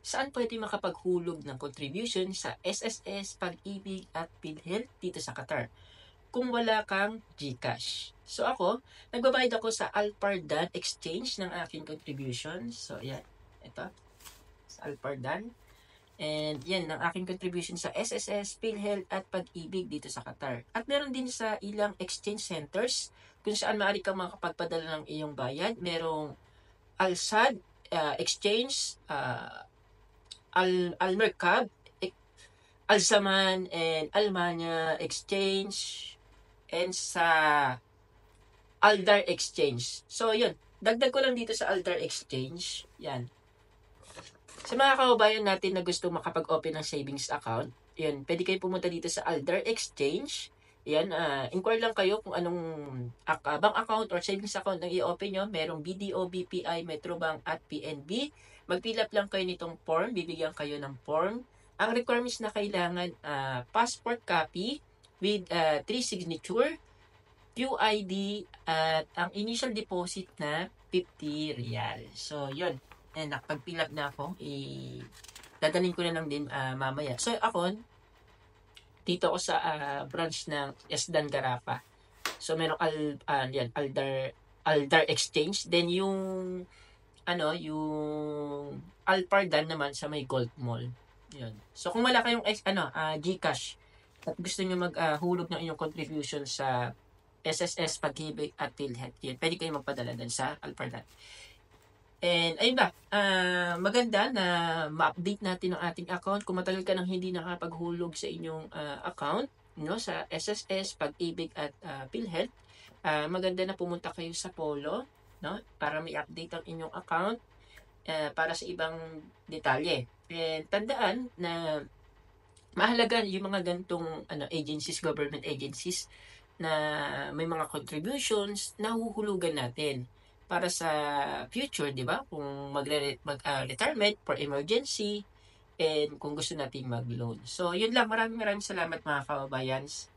Saan pwede makapaghulog ng contribution sa SSS, Pag-ibig at PhilHealth dito sa Qatar kung wala kang GCash? So ako, nagbabayad ako sa Alpardan Exchange ng aking contribution. So yan, ito, sa Alpardan. And yan, ang aking contribution sa SSS, PhilHealth at Pag-ibig dito sa Qatar. At meron din sa ilang exchange centers kung saan maaari kang makapagpadala ng iyong bayad. Merong Al-Sad Exchange, Al-Merkab, Al-Zaman, and Almanya Exchange, and sa Aldar Exchange. So, yun. Dagdag ko lang dito sa Aldar Exchange. Yan. Sa mga kababayan natin na gusto makapag-open ng savings account, yun, pwede kayo pumunta dito sa Aldar Exchange. Yan, inquire lang kayo kung anong bank account or savings account ang i-open nyo. Merong BDO, BPI, Metrobank at PNB. Mag-fill up lang kayo nitong form. Bibigyan kayo ng form. Ang requirements na kailangan, passport copy with 3 signature, QID, at ang initial deposit na 50 real. So, yun. And nakapag-fill up na ako. Dadalhin ko na lang din mamaya. So, ako, dito ako sa branch ng Esdan Garapa. So, merong Aldar Exchange. Then, yung Alpardan naman sa may Gold Mall. Yun. So, kung wala kayong GCash at gusto niyo maghulog ng inyong contribution sa SSS, Pag-ibig at PhilHealth, yun, pwede kayo magpadala din sa Alpardan. And ayun ba, maganda na ma-update natin ang ating account. Kung matagal ka nang hindi nakapaghulog sa inyong account, sa SSS, Pag-ibig at PhilHealth, maganda na pumunta kayo sa Polo, para may update ang inyong account para sa ibang detalye. And tandaan na mahalaga yung mga gantong agencies, government agencies na may mga contributions na huhulugan natin para sa future, di ba? Kung retirement for emergency and kung gusto natin mag-loan. So, yun lang. Maraming salamat mga kababayans.